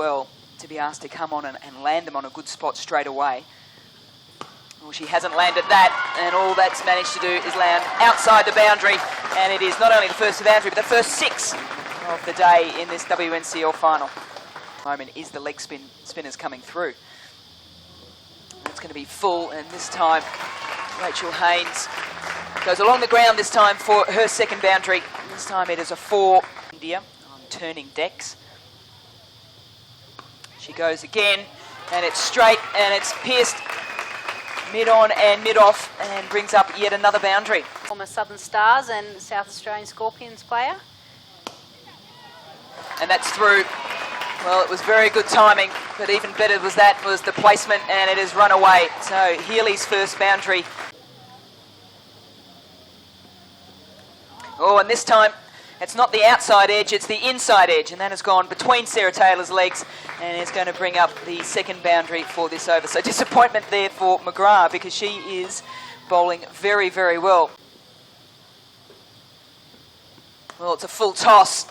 well to be asked to come on and land them on a good spot straight away. Well, she hasn't landed that, and all that's managed to do is land outside the boundary, and it is not only the first of boundary, but the first 6 of the day in this WNCL final. Moment is the leg spinners coming through. It's going to be full, and this time Rachel Haynes goes along the ground this time for her second boundary. This time it is a 4. India on turning decks. She goes again, and it's straight, and it's pierced mid-on and mid-off, and brings up yet another boundary. Former Southern Stars and South Australian Scorpions player. And that's through. Well, it was very good timing, but even better was the placement, and it has run away. So Healy's first boundary. Oh, and this time it's not the outside edge, it's the inside edge, and that has gone between Sarah Taylor's legs, and is going to bring up the second boundary for this over. So disappointment there for McGrath, because she is bowling very, very well. Well, it's a full toss,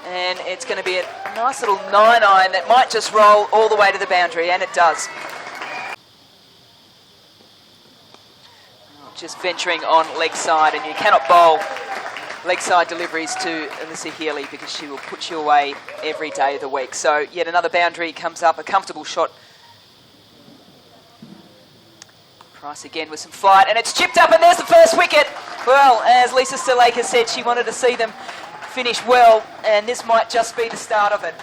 and it's going to be a nice little 9-iron that might just roll all the way to the boundary, and it does. Just venturing on leg side, and you cannot bowl leg side deliveries to Alyssa Healy, because she will put you away every day of the week. So yet another boundary comes up, a comfortable shot. Price again with some flight, and it's chipped up, and there's the first wicket. Well, as Lisa Stillacre said, she wanted to see them finish well, and this might just be the start of it.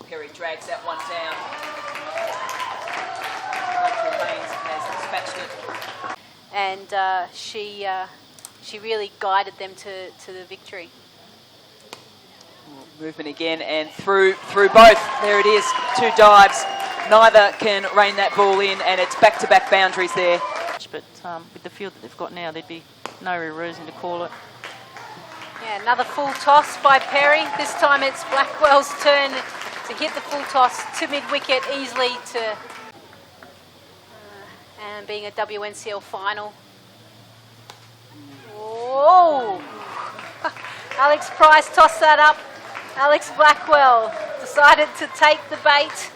Perry drags that one down. Rachel Haynes has dispatched it. And she really guided them to the victory. Movement again, and through both. There it is, 2 dives. Neither can rein that ball in, and it's back-to-back boundaries there. But with the field that they've got now, there'd be no real reason to call it. Yeah, another full toss by Perry. This time it's Blackwell's turn to hit the full toss to mid-wicket easily to... and being a WNCL final. Oh! Alex Price tossed that up. Alex Blackwell decided to take the bait.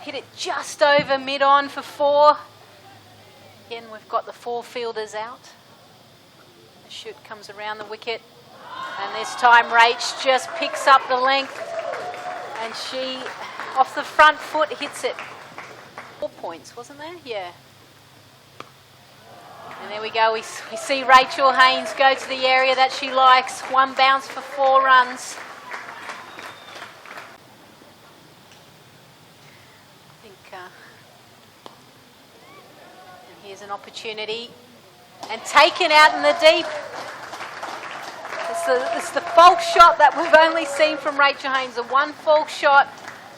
Hit it just over mid-on for 4. Again, we've got the 4 fielders out. The shoot comes around the wicket. And this time Rach just picks up the length. And she, off the front foot, hits it. 4 points, wasn't there? Yeah. And there we go, we see Rachel Haynes go to the area that she likes. 1 bounce for 4 runs. I think, and here's an opportunity. And taken out in the deep. It's the false shot that we've only seen from Rachel Haynes. A 1 false shot,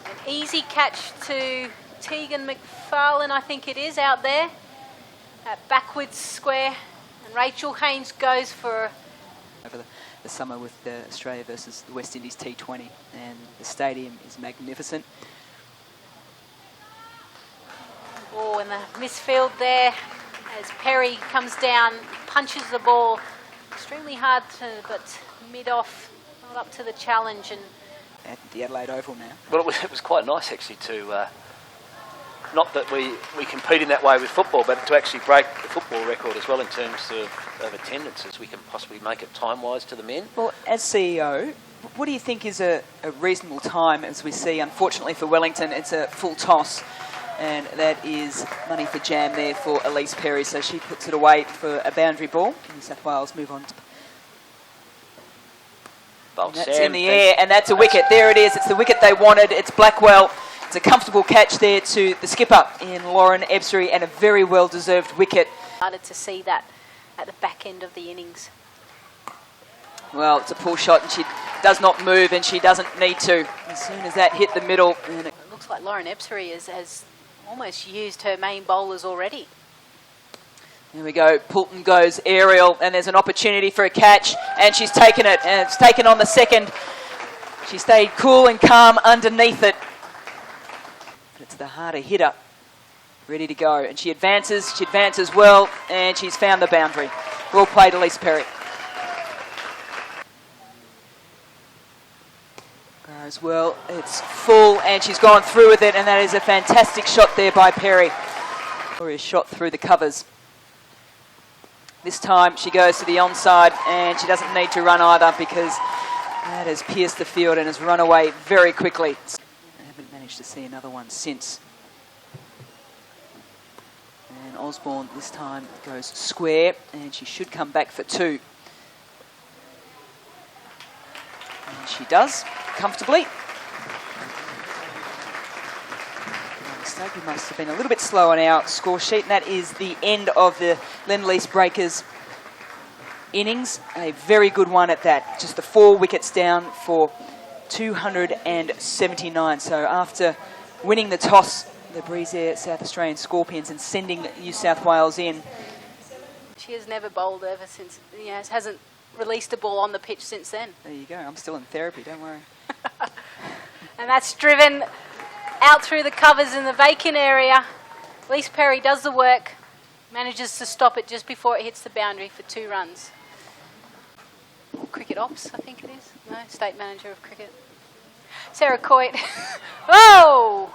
an easy catch to Tegan McFarlane, I think it is, out there. Backwards square, and Rachel Haynes goes for... Over the summer with Australia versus the West Indies T20, and the stadium is magnificent. Oh, and the misfield there as Perry comes down, punches the ball. Extremely hard to, but mid-off, not up to the challenge. And at the Adelaide Oval now. Well, it was quite nice actually to... not that we compete in that way with football, but to actually break the football record as well in terms of attendance, as we can possibly make it time-wise to the men. Well, as CEO, what do you think is a reasonable time? As we see, unfortunately for Wellington, it's a full toss, and that is money for jam there for Elise Perry, so she puts it away for a boundary ball. New South Wales move on to... That's in the air, and that's a wicket. There it is, it's the wicket they wanted. It's Blackwell. It's a comfortable catch there to the skipper in Lauren Ebsbury, and a very well-deserved wicket. Started to see that at the back end of the innings. Well, it's a pull shot, and she does not move, and she doesn't need to. As soon as that hit the middle... It looks like Lauren Ebsbury has almost used her main bowlers already. There we go, Poulton goes aerial, and there's an opportunity for a catch, and she's taken it, and it's taken on the second. She stayed cool and calm underneath it. It's the harder hitter, ready to go. And she advances well, and she's found the boundary. Well played, Elise Perry. As well, it's full and she's gone through with it, and that is a fantastic shot there by Perry. Glorious shot through the covers. This time she goes to the onside and she doesn't need to run either because that has pierced the field and has run away very quickly. I haven't managed to see another one since. And Osborne this time goes square and she should come back for 2. And she does, comfortably. Stokey must have been a little bit slow on our score sheet, and that is the end of the Lend-Lease Breakers innings. A very good one at that. Just the 4 wickets down for 279. So after winning the toss, the Breeze Air South Australian Scorpions, and sending New South Wales in. She has never bowled ever since, hasn't released a ball on the pitch since then. There you go. I'm still in therapy, don't worry. And that's driven out through the covers in the vacant area. Elise Perry does the work, manages to stop it just before it hits the boundary for 2 runs. Cricket Ops, I think it is. No, State Manager of Cricket. Sarah Coit. Oh!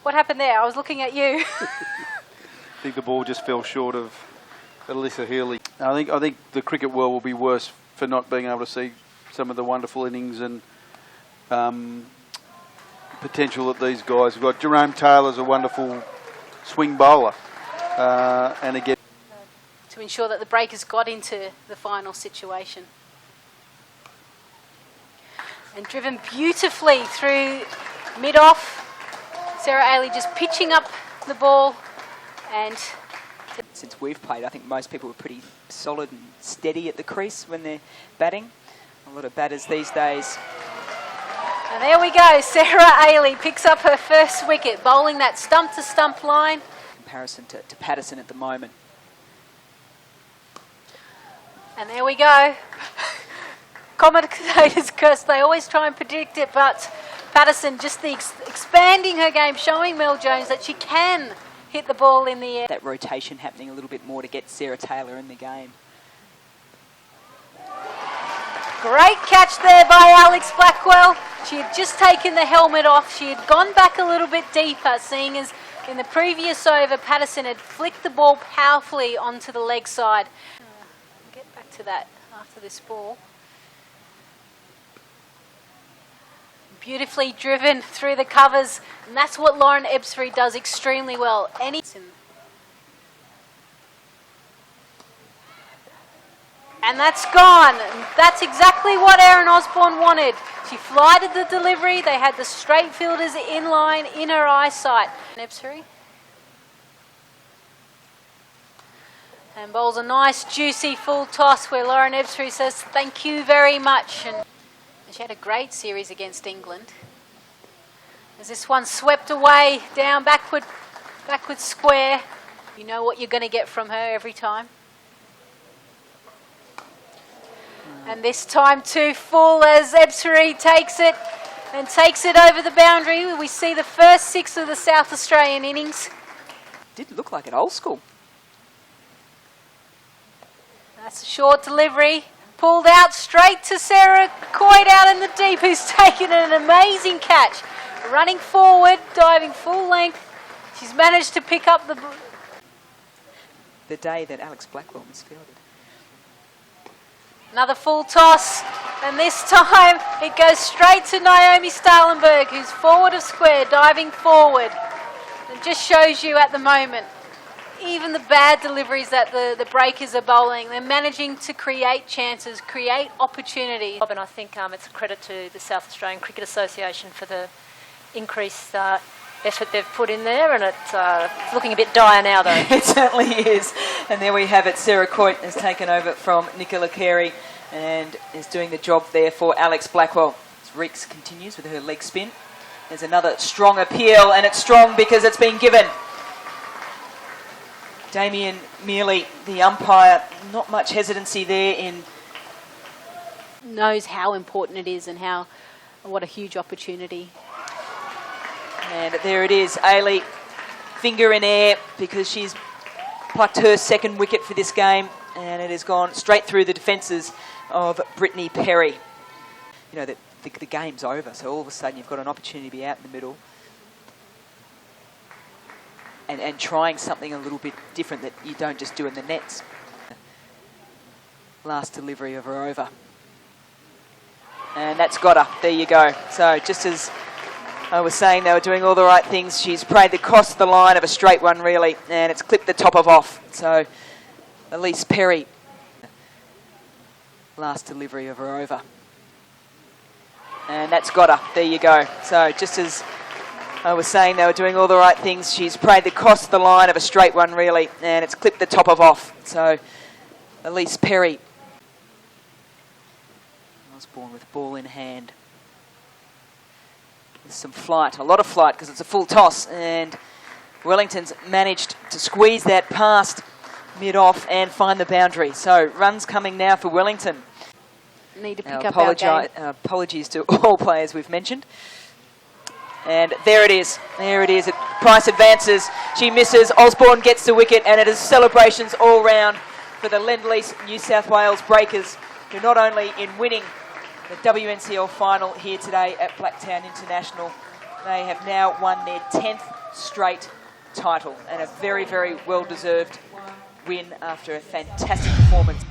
What happened there? I was looking at you. I think the ball just fell short of Alyssa Healy. I think the cricket world will be worse for not being able to see some of the wonderful innings and potential that these guys have got. Jerome Taylor's a wonderful swing bowler, and again to ensure that the breakers got into the final situation. And driven beautifully through mid-off. Sarah Ailey just pitching up the ball, and Since we've played, I think most people were pretty solid and steady at the crease when they're batting. A lot of batters these days. and there we go. Sarah Ailey picks up her first wicket, bowling that stump-to-stump line. In comparison to Patterson at the moment. And there we go. Commentators curse, they always try and predict it, but Patterson just expanding her game, showing Mel Jones that she can hit the ball in the air. That rotation happening a little bit more to get Sarah Taylor in the game. Great catch there by Alex Blackwell. She had just taken the helmet off. She had gone back a little bit deeper, seeing as in the previous over, Patterson had flicked the ball powerfully onto the leg side. We'll get back to that after this ball. Beautifully driven through the covers, and that's what Lauren Ebsbury does extremely well. And that's gone. And that's exactly what Erin Osborne wanted. She flighted the delivery. They had the straight fielders in line in her eyesight. Ebsbury. And bowls a nice, juicy full toss where Lauren Ebsbury says, "Thank you very much." And she had a great series against England. As this one swept away down backward square. You know what you're going to get from her every time. And this time too full as Ebsbury takes it over the boundary. We see the first 6 of the South Australian innings. Did look like an old school. That's a short delivery. Pulled out straight to Sarah Coit out in the deep, who's taken an amazing catch. Running forward, diving full length. She's managed to pick up The day that Alex Blackwell misfielded. another full toss. And this time it goes straight to Naomi Stalenberg, who's forward of square, diving forward. It just shows you at the moment, even the bad deliveries that the breakers are bowling, they're managing to create chances, create opportunity. And I think it's a credit to the South Australian Cricket Association for the increased effort they've put in there, and it's looking a bit dire now though. It certainly is. And there we have it. Sarah Coit has taken over from Nicola Carey and is doing the job there for Alex Blackwell. As Reeks continues with her leg spin. There's another strong appeal, and it's strong because it's been given. Damien Mealy, the umpire, not much hesitancy there in... Knows how important it is and what a huge opportunity. And there it is, Ailey, finger in air because she's plucked her second wicket for this game, and it has gone straight through the defences of Brittany Perry. you know, the game's over. So all of a sudden you've got an opportunity to be out in the middle and trying something a little bit different that you don't just do in the nets. Last delivery of her over. And that's got her. There you go. So just as I was saying, they were doing all the right things. She's prayed across the line of a straight one, really, and it's clipped the top of off. So Elise Perry. Last delivery of her over. And that's got her. There you go. So just as I was saying, they were doing all the right things. She's prayed across the line of a straight one, really, and it's clipped the top of off. So Elise Perry. Osborne with ball in hand. There's some flight, a lot of flight, because it's a full toss, and Wellington's managed to squeeze that past mid-off and find the boundary. So runs coming now for Wellington. Need to pick up our game. Apologies to all players we've mentioned. And there it is. There it is. Price advances. She misses. Osborne gets the wicket, and it is celebrations all round for the Lend-Lease New South Wales Breakers, who not only in winning the WNCL final here today at Blacktown International, they have now won their 10th straight title, and a very, very well-deserved win after a fantastic performance.